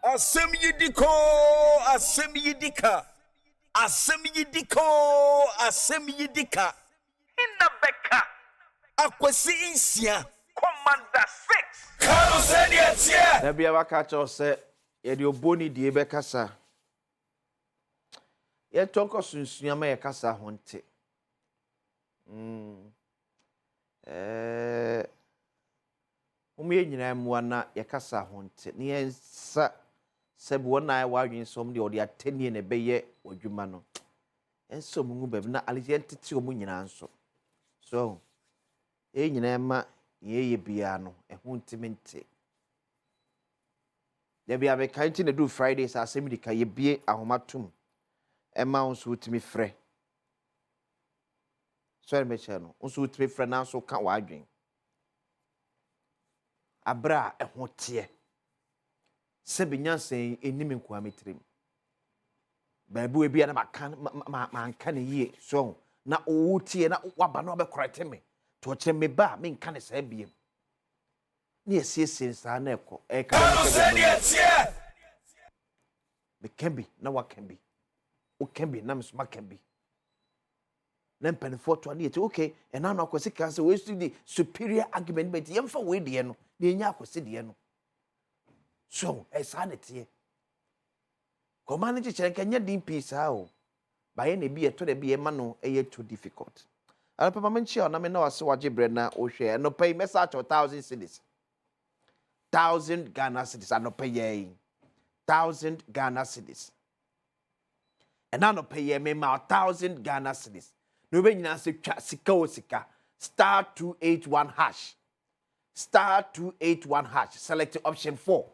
Asem Yi Di Ka, Asem Yi Di Ka, Asem Yi Di Ka, Asem Yi Di Ka. Inna beka. Akwesi insia. Commander 6. Kano seni etie. Na bia waka cho se ye de oboni die be kasa. Ye tonko sunsunya ma ye kasa ho nte. Umye nyina mu na ye kasa ho nte. Ne yensa sebu wona wa adwen som de ode atenie ne beye odwuma no. Enso mu bebe na alije ntete omu nyina nso. So nyina ma ye bia no ehun timente de bia be kan ti na do Fridays Asem Yi Di Ka ye bie ahomatum ema unso utimi frɛ so me che no unso utimi frɛ na so ka wadwen abra ehote se binyansen enim nkoa metrim baabu e bia na manka ne yie so na owotie na waba na obɛkorate me to che me ba me nka ne saa biem ne esiesie saa na ekɔ eka me kembi na wa kembi o kembi na me so ma kembi na mpanifo to na yeti okay and now akwesi kan say we still the superior argument but yemfa we de no na enya akwesi de no so esa na tie komane che chere kenya din peace ha o ba ye na bi eto de bi e ma no e too difficult. Papa menchi na me na wase waje bread na o hwe no pay message 1,000 cedis 1,000 Ghana cedis no pay ye 1,000 Ghana cedis and now no pay ye me ma 1,000 Ghana cedis no be nyina se twa sika o sika *281 hash *281 hash select option 4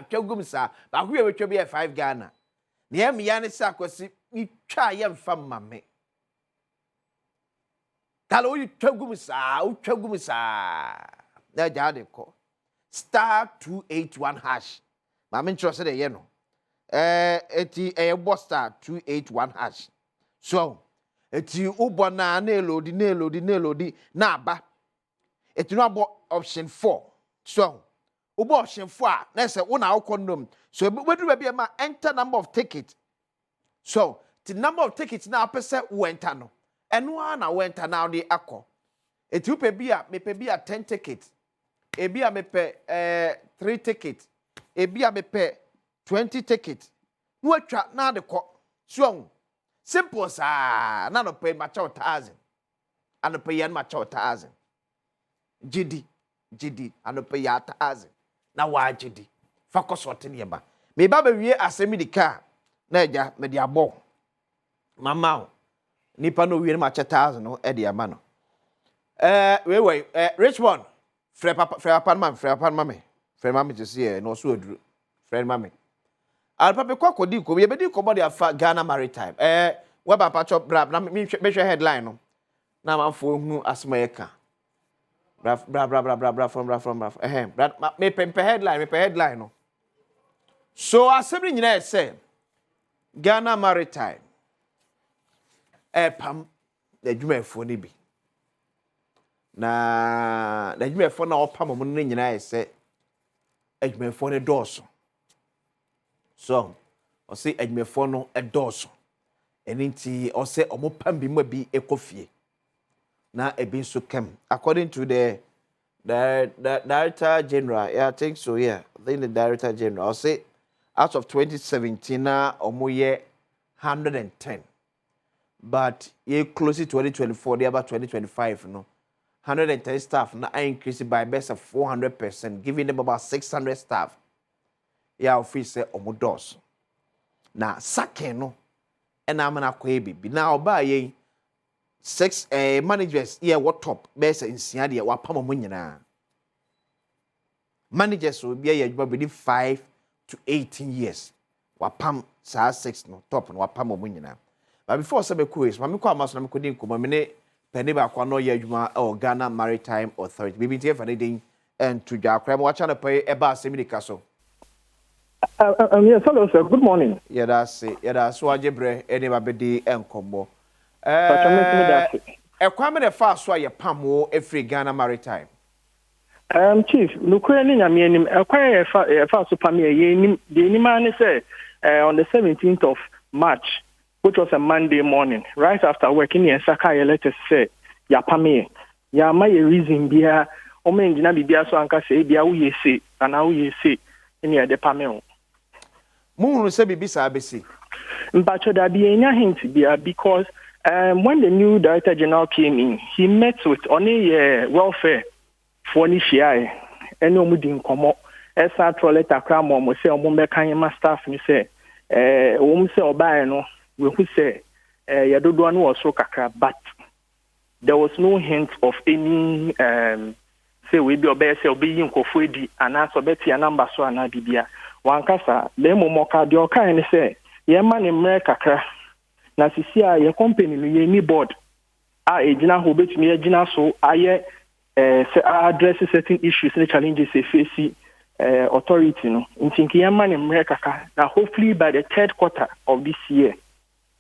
twagumsa ba hu e wetwa be 5 Ghana ne yam ya ne sa kwasi ni twa ye mfa mame talo yi twagumsa na jade ko *281 hash mame ntro se de ye no eti bo *281 hash so eti ubo na elodi na aba eti no abo option 4 so ubo option 4 na say wo na akondom so wedu ba bia ma enter number of tickets so the number of tickets na apese wo enter no eno na wo enter na de akọ eti upe bia me pe bia 10 tickets e bia me pe 3 tickets e bia me pe 20 tickets no atwa na de kọ so simple sa na no pay ma 1,000 and pay yan ma 1,000 GD and pay ya 1,000 na wa GD focus what ne ba me ba wie Asem Yi Di Ka na eja me dia bo mama nipa no wie ma 1,000 no e dia ma no we Richmond frɛ papa me just here no so aduru frɛ mama papa kwakodi ko ye bedi ko body afa Ghana Maritime we ba pacho bra na me hwe headline no na manfo hu Asem Yi Ka bra from me pempe headline no so Asem ni nyina say Ghana Maritime pam the dwumafo ni bi na the dwumafo na opam mo no nyina say adwumafo ne dɔɔso so o say adwumafo no dɔɔso eninti o say omo pam bi ma bi ekofie na ebi so kem according to the director general. Yeah, I think so. Yeah, I think the director general. I'll say out of 2017 na omo ye 110, but ye close to 2024 they about 2025 no 110 staff na increase by best of 400%, giving them about 600 staff. Yeah, office say omo dos na sake no and I'm na kwebi na oba ye 6 managers here what top best in Siadia wa pam mo nyina managers will be here within 5 to 18 years wa pam sa 6 no top no wa pam mo nyina but before say be quiz mami kwa maso na me kodin ko me ne pene ba kwa no ye adwuma o Ghana Maritime Authority bibi tie fa ne din and to ja kra mo wa cha na pay e ba Asem Yi Di Ka so yes, hello sir, good morning. Yeah, that's it. Yeah, that's so ajebre ene ba be di enkombo kwame de fa so aye pamo every Ghana Maritime Chief, Nukuani Yamianim, acquire a fast supamia, the Nimani say on the 17th of March, which was a Monday morning, right after working in Sakaya, let us say, Yapame, Yamay reason beer, Omen Jinabia so anka say, Bia we say, and now we say, in the Pamel. Moon say, Bisa Bessie. But should there be any hint beer because when the new Director General came in, he met with only welfare. For Nishia, and no mudding come up. As I toilet a cram on, we say, my staff, and say, say, no, we say, you don't know so kakra, but there was no hint of any, say, we be obey, say, being Kofudi, and answer Betty a number so and Bibia. One casa, Lemo Moka, the Oka, and say, ye man in Mercakra, Nasisia, your company, ye board. A Gina who bet me a Gina so I address certain issues and challenges they face authority. No, in thinking man in America. Now, hopefully by the third quarter of this year,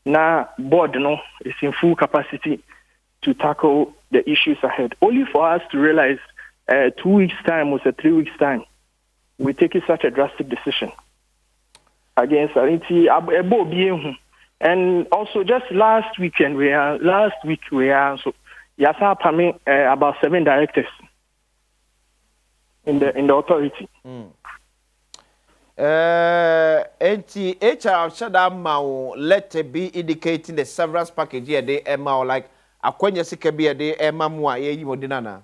now board no is in full capacity to tackle the issues ahead. Only for us to realize 2 weeks time was a 3 weeks time, we taking such a drastic decision against and also just last week we are so. Yes, I about 7 directors in the authority. HR Shadam let be indicating the severance package here. They like a quenya sika be a day Emma Mua ye modinana.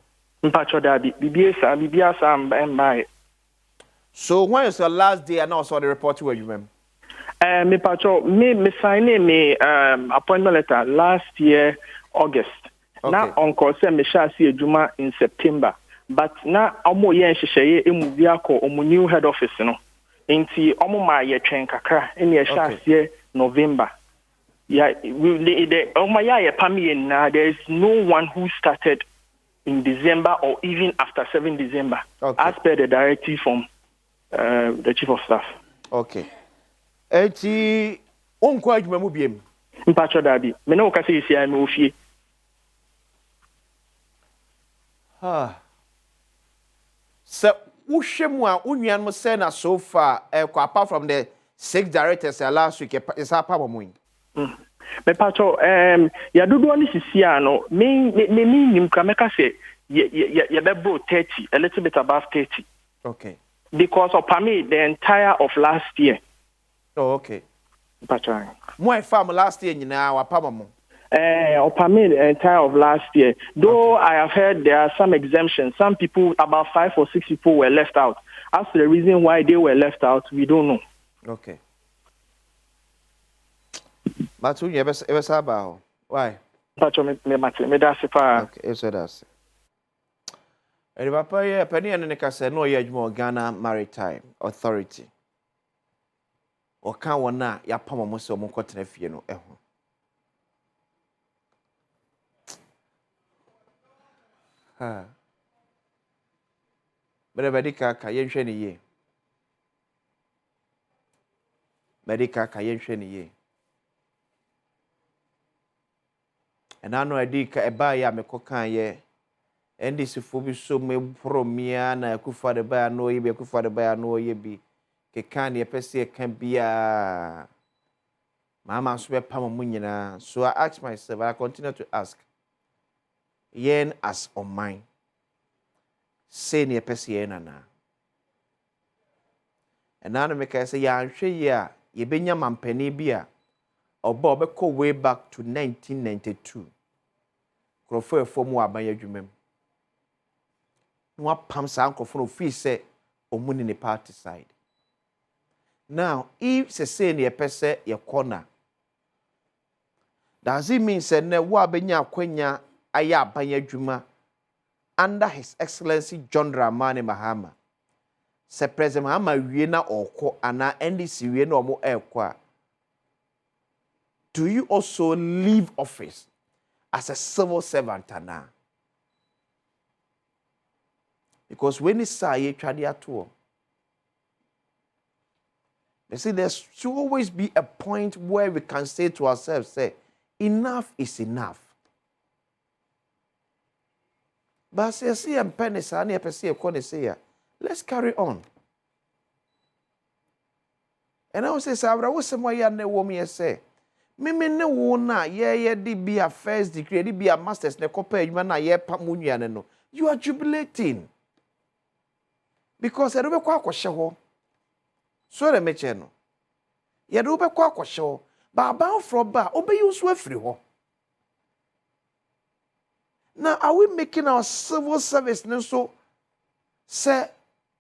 So when is your last day and also the report where you remember? Me signing me appointment letter last year August. Okay. Now, Uncle Sam Mishasi Juma in September, but now Omo Yen Shishaye Emubiako, Omu new head office, no. Inti Omo Ma Ye Train Kakra, in the Shasi November. Yeah, the Omaya Pami, now there is no one who started in December or even after 7 December, as per the directive from the Chief of Staff. Okay. Eti, Uncle Mubiem. Mpacho Dabi, Menokasi is here, Mufi. So, Ushemwa, Unyan Musena so far, apart from the 6 directors last week, is our power wing. Me pacho, ya do one is here, no, me, Kameka say, ya bebo 30, a little bit above 30. Okay. Because of Pami, the entire of last year. Oh, okay. Pacho. My farm last year, you know, our power. Opamid entire of last year. Though I have heard there are some exemptions. Some people, about 5 or 6 people, were left out. As to the reason why they were left out, we don't know. Okay. But you ever say about why? Okay, so that's. And papa, yeah, penny and Nika no yet more Ghana Maritime Authority. Or can't one na ya pama muso mo cotton fieno. But Medica Kayen Sheni ye. Medica Kayen Sheni ye. And I know I did a buy me cocan ye. And this phobi so me promia na kufa the buy no ye be kufa the buy no ye be. Kekan ye pesi can be a Mama swear pama munina. So I ask myself, I continue to ask. Yen as on mine. Say near Pessiana. And now make I say, ya, ye benya man penny beer. Or Bob way back to 1992. Crofer for more by your dream. No pumps uncle for no fee say, or moon in the party side. Now, if say near Pesse your corner. Does it mean say ne wa benya quenya? Aya banya juma under His Excellency John Dramani Mahama. Se President Mahama wiena oko ana NDC wiena omo ekwa. Do you also leave office as a civil servant ana? Because when it's say trade at all. You see, there should always be a point where we can say to ourselves, say, enough is enough. But see and pennies, I never see a corner say, let's carry on. And I was say, I was somewhere you ne woman say. Me ne wona ye di be a first degree, di be a master's ne kopa you na ye pamunya no. You are jubilating. Because I don't kwa kwahye so the meche no. Ye do be kwa kwahye ba about from ba obe use free ho. Now, are we making our civil service no so say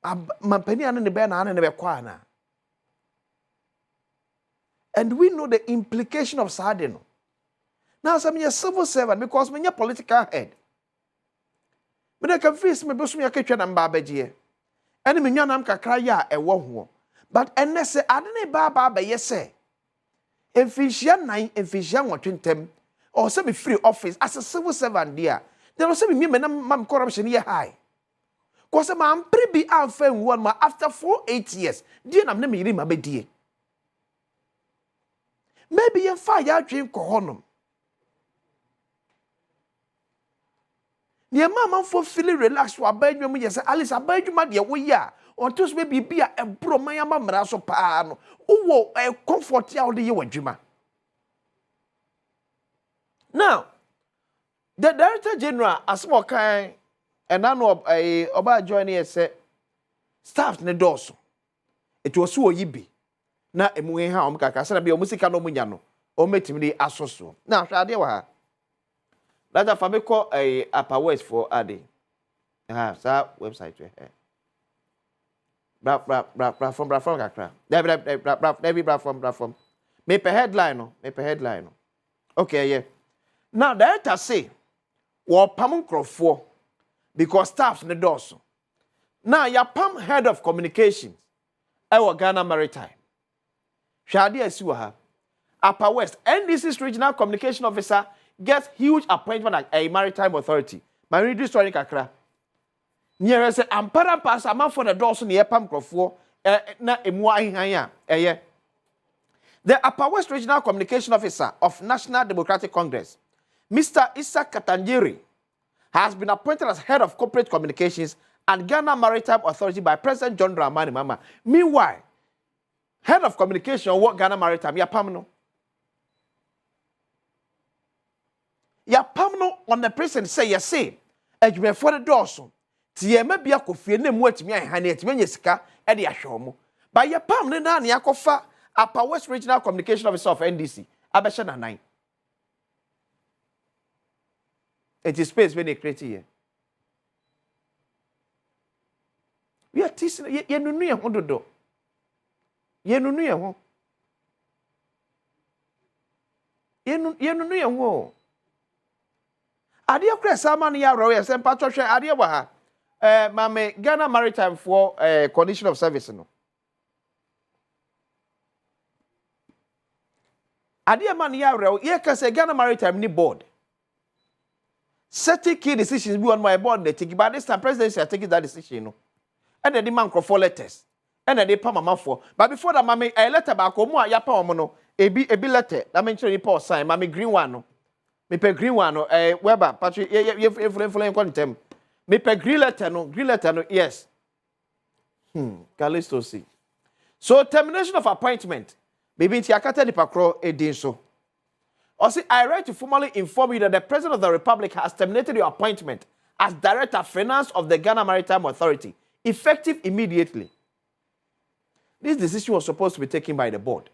mampani ane ne be na ane ne be kwa na? And we know the implication of Sadeno. Now, some a civil servant because me a political head. But I can face me bosom ya ketwa na mbabeje. Ene me nwa nam kakra ya ewo ho. But enne se ade ne ba ye se. Emfihia 9 emfihia 20 or say me free office as a civil servant there. There was say me mam corruption here high. Cause am pre am fan one ma after 8 years. Die nam ne me yiri ma be die. Maybe you fire dream kohonum. Near mamma for feeling relaxed to abide me, yes, Alice, abide you, my dear, we ya. Or to maybe be a bromaya maraso pano. Oh, a comfort out the year, Jima. Now, the Director General, a small kind, and I know a about joining said, staff ne dorso. It was so ye be. Na emuwe ha omkaka se na be omusika no munya no o metimi asoso na hwa ade wa ha data fa me ko upper west for ade sa website we bra from kakra bra from me per headline no okay yeah now director say wo pam nkrofo because staff ne doso now ya pam head of communications e Ghana Maritime Shadi Asiwaha, Upper West, NDC's regional communication officer gets huge appointment at a Maritime Authority. Marine District Kakra. Near say Ampara pass a month for the doors near Pam Crofo, na emwa hanya. The Upper West Regional Communication Officer of National Democratic Congress, Mr. Issa Katanjiri, has been appointed as head of corporate communications at Ghana Maritime Authority by President John Dramani Mahama. Meanwhile, head of communication what Ghana Maritime ya pamno on the president say ya say adwuma for the doorso tie ma bia kofie na mu atimi an hane atimi nya sika e de ahwomo ba ya pam ne na ya kofa Upper West Regional Communication Officer of NDC abesha na 9 it is space when they create here we are teasing ye nunu ye hododo Yenunu ye ho. Yenunu ye ho. Ade akra sama ne ya ro ye se mpa twhwe ade wa ha. Mame Ghana Maritime for condition of service no. Ade ma ne ya ro ye ka se Ghana Maritime ni board. Certain key decisions be on my board they take, but this time presidency are taking that decision no. And the demand for letters. And they pay mama for. But before that, mommy, a letter back home, ya pa no. Ebi letter. That means you Paul sign. Mommy green one no. Me pe green one no. Weba, Patrick, you content. Me pe green letter no. Yes. Callisto see. So termination of appointment. Maybe it's yakata di pakro edin so. Also, I write to formally inform you that the President of the Republic has terminated your appointment as Director of Finance of the Ghana Maritime Authority, effective immediately. This decision was supposed to be taken by the board.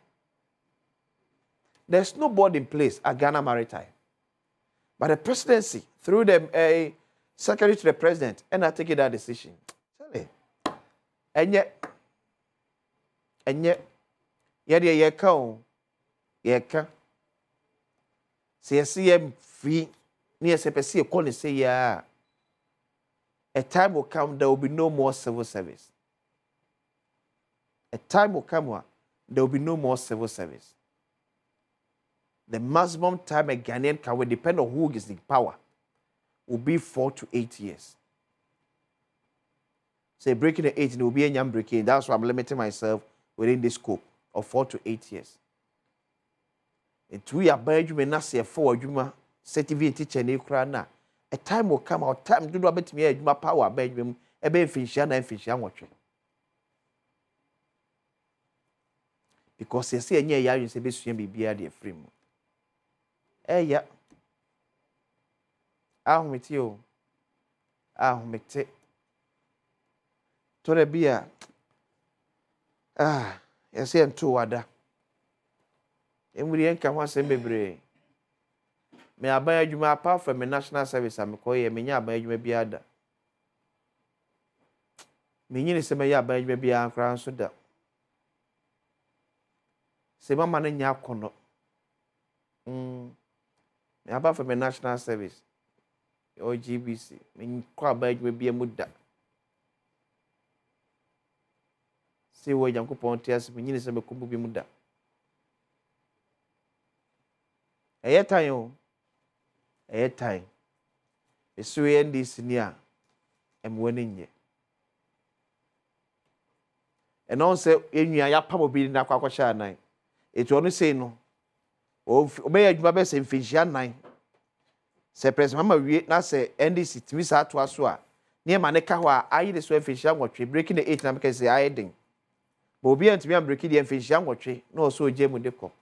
There's no board in place at Ghana Maritime. But the presidency, through the secretary to the president, and I taking that decision. And yet, say CM free, near CPC, a say, yeah. A time will come, there will be no more civil service. A time will come where there will be no more civil service. The maximum time a Ghanaian can will depend on who is in power will be 4 to 8 years. Say breaking the 8 will be a young breaking. That's why I'm limiting myself within this scope of 4 to 8 years. And 2 years by you may not say 4 you certificate teacher in Ukraine. a time will come, or time do not bet me my power, bedroom, a baby fish and fish and watching. Because you see, near you say, be beard a free. Eh, yeah. I'll meet you. I'll meet it. To the beer. You see, and two other. And we ain't come once and be me I buy you my apart from my national service. I'm calling me, I buy you maybe other. Me, say, may I buy you maybe a crown so that. Say, my man in your corner. Me apart from my national service. Or GBC. Me, quite buy you maybe a mudda. See where you go on tears, me, say, me could be mudda. A time. A time. A sway this near. I'm winning ye. And also, in your pump be in a quackshire night. It's only say no. Obey my best in Fishian nine. Say, Press Mamma, we not say, NDC to Miss Atwaswa. Near Manekawa, I the sway Fishian watch, breaking the 8 because they are hiding. Bobby and to me, I'm breaking the Fishian watch, no so Jim with the cop.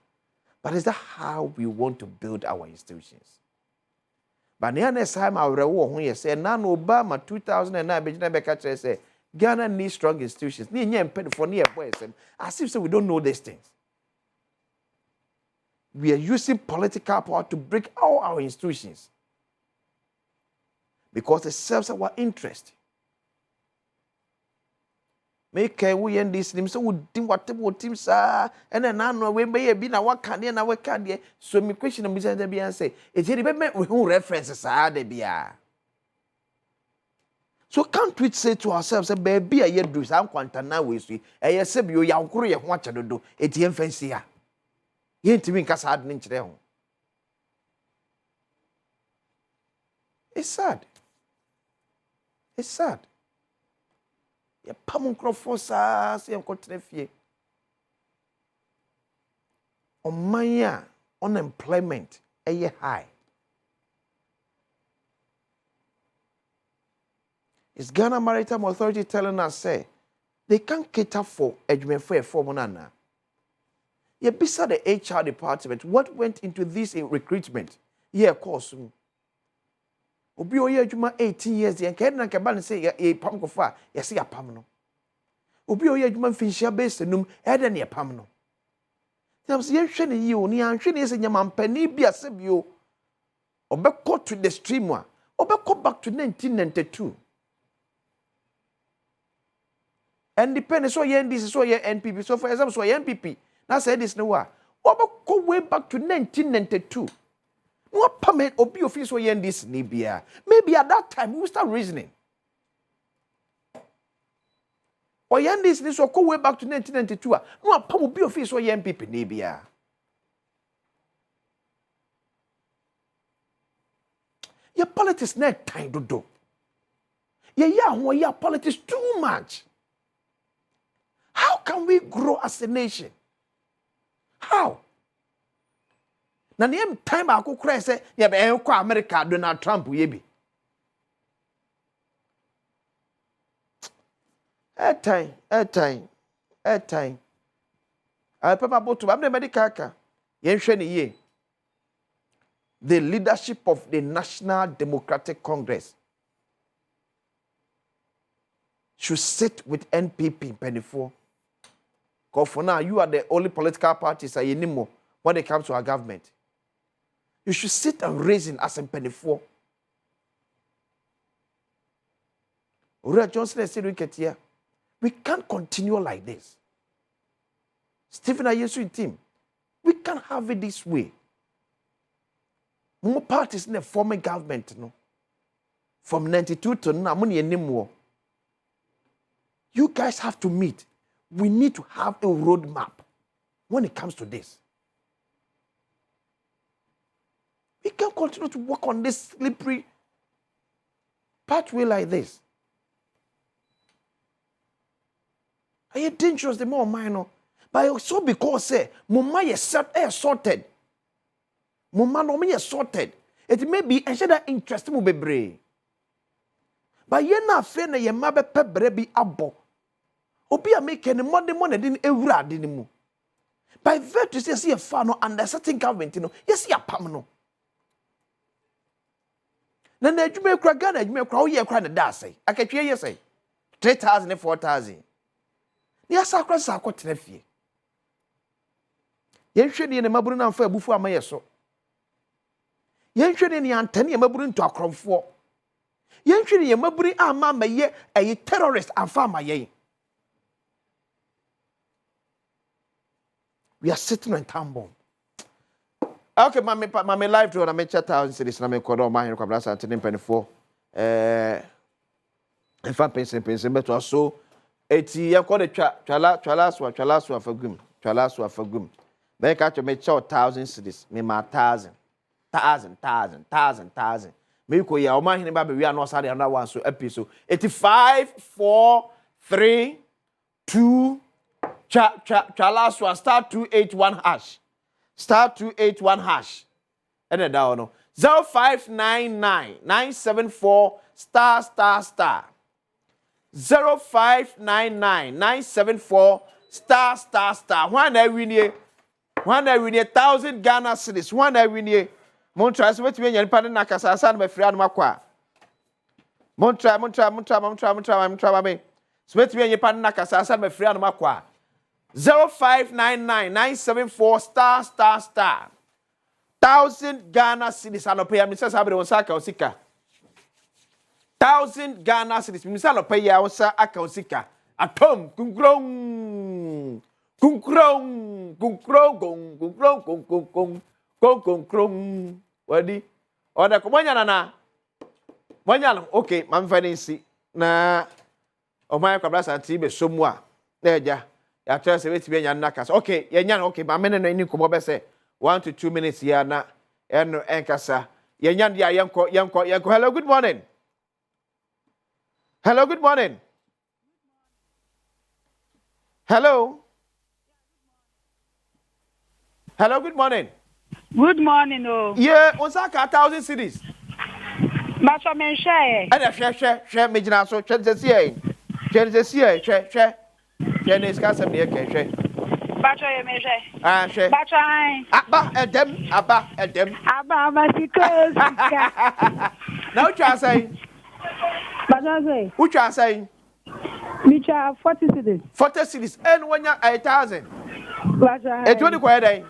But is that how we want to build our institutions? But next time I will when you say, Nan Obama 2009, Benjamin say, Ghana needs strong institutions. Near pen for near boys. As if so we don't know these things. We are using political power to break all our institutions. Because it serves our interest. Make we end this name so we do whatever teams are, and then I know when may be now what can and our can so me question and Mr. Debian say, it's remember who references are the beer. So can't we say to ourselves, baby, I do some quantum now we see, a yes, you young Korea, what to do, it's the fancy. You ain't to me, cast hard inch there. It's sad. It's sad. Ya pam nkrofo saa se enkotre fie omanya unemployment eye high. Is Ghana Maritime Authority telling us say they can't cater for adwumefo form nana. You beside the HR department, what went into this recruitment? Yeah, of course. Obi oye adwuma 18 years dey enka na nke ba ne say e pam ko fa ye say apam no. Obi oye adwuma finhia base num e de ne pam no. Dem say ye hwe ne yi o ni anhwe ne say nyama mpani bi asebio. Obekọ to the stream a obekọ back to 1992. Independent so ye NDC so ye NPP so for example so ye NPP na say this no wa obekọ way back to 1992. What permit obi office or yen this Nibia? Maybe at that time we start reasoning. Or yen this will go way back to 1992. No, obi office or yen people Nibia. Your politics not time to do. Your politics too much. How can we grow as a nation? How? Na name time I could cry say, yeah, but America Donald Trump ye be. Time. I papa about to Abne Medicaka. Yen sheni ye. The leadership of the National Democratic Congress should sit with NPP penny for. Because for now, you are the only political parties anymore when it comes to our government. You should sit and reason as a penny for. Ura Johnson said, we can't continue like this. Stephen Ayesu team, we can't have it this way. More parties in the former government, no. From 92 to now, money anymore. You guys have to meet. We need to have a roadmap when it comes to this. We can't continue to work on this slippery pathway like this. Are you dangerous? The more minor. But also because say, Mama is sorted. Mama no me sorted. It may be and share that interest mu bebre. But ye na fe na ye ma be pebre bi abo. Obi a make any money din ewura din mu. By virtue say a fa no under certain government no, yes ya pam no. Na na adwuma kura Ghana adwuma kura wo ye kura na da asai. Akatwe ye sai 3,000 and 4,000. Ni asa kura sa akotena fie. Yen hwe ne maburu na mfa abufu amaye so. Yen hwe ne antane ye maburu nto akromfo. Yen hwe ne maburu ama maye ayi terrorist amfa amaye. We are sitting on town bomb. Okay, my live to na me chat 1,000 cedis na me kodo ma hin kwa blasa antene mpanifo. Enfa pension beto so eti ye ko de twala so afagum. Twala so afagum. They catch me 1,000 cedis. Me ma 1,000. Me ko ya o ma hin ba be wi ano sade another one so episode 85 4 3 2 Chala so star 281 hash. Star 281 hash. And then down no 0599 974 star 0599 974 star. When I win 1,000 Ghana cedis. When I win Montra so wetin yen pa na kasa sa na mafiri anu akwa. Montra me. So wetin yen pa na kasa sa na mafiri anu akwa. 0599 974 star. 1,000 Ghana cedis anope ya misa sabre wonsa aka osika. 1,000 Ghana cedis misa anope ya wonsa aka osika. Atom kungrong. Wadi. Oda ko monya na. Monya no okay, mam fa nsi na o mai kwa blasa anti be somu a. Na eja. Ya tell say weti be nya na kasa. Okay, ye nya no okay, ma me no ni ko be say 1 to 2 minutes here na eno enkasa. Ye nya dia yenko. Hello, good morning. Hello, good morning. Hello, good morning. Good morning, oh. Yeah, Osaka 1,000 cedis. Macho men share. And share me jina so share ne ska sem ne ke share. Macho ye me share. Ah, share. Macho ai. Aba edem. Aba sikos. Now try say. Macho say. Who try say? Micha 40 cedis. 40 cedis and when you 1,000. Macho ai. E do ni kwa dey.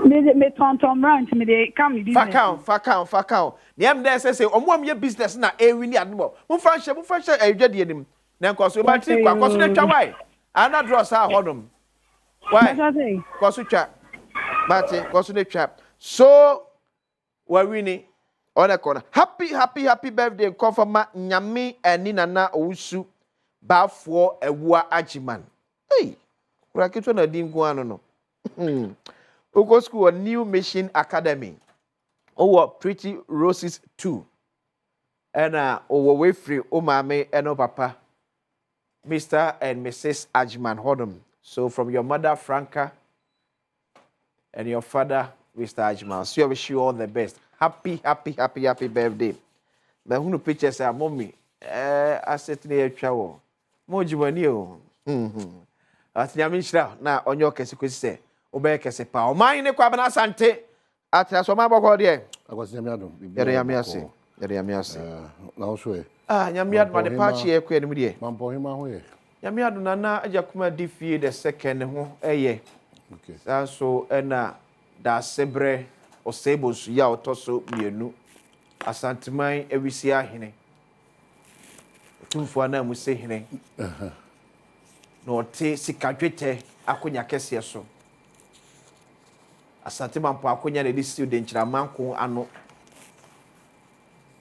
Me tonton rant me dey come business. Fakao. Niam dey say omo ye business na e wini admo. Mo fa hye edwade anim. Na nkoso ba ti kwa koso na twa why. Ana draw sa hodom. Why? Koso twa. Bati koso na twa. So we wini ona kona. Happy birthday confirma nyame ani nana owusu bafo ewua agiman. Hey. Kura kitwa na di nko ano no. Oko school a New Mission Academy. Oh, Pretty Roses 2. And way free mame and papa. Mr. and Mrs. Ajman Hodom. So from your mother Franca and your father Mr. Ajman. So I wish you all the best. Happy birthday. But who pictures are mommy? I said near chow. Mojimani o. At Yamishra na onyo kesi say. Obeke se pa o man ne kwa bana sante atra so ma boko de akwasi nyame adom yere yame ase na wo so e nyame adom ma de pa chi e kwa ni mu de mampo hima ho ye nyame adom na ajakuma di fie the second ho eye okay so na da sebre o sebo su ya otoso mienu asanteman ewisi ahene tumfo na mu se hene no te sikadwete akonya kese so asante mampo akonya na di student nchira manko ano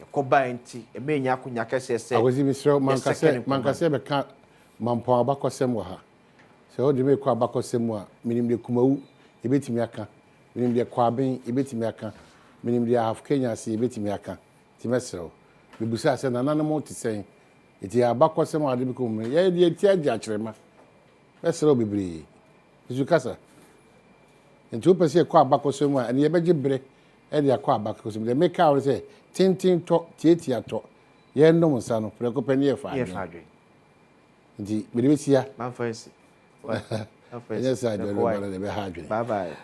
yakoba enti emenya akonya kese se akwasi misro mankase be ka mampo abakosem wa ha se o de me ko abakosem a minim de kumawu ebetimi aka minim de kwaben ebetimi aka minim de half Kenya se ebetimi aka ti mesro bibusa se na nanamo ti sen eti abakosem a de be ko mu ye de ti agya kyerema mesro bibiri isu kasa nti o pese kwa abakosem a ne ye beje bre e de akwa abakɔsɛm de make out say tintin to tietia to ye ndom nsa no preko pani ye fa adwen ndi me de sia man fancy yes I don't know what they be ha adwen bye bye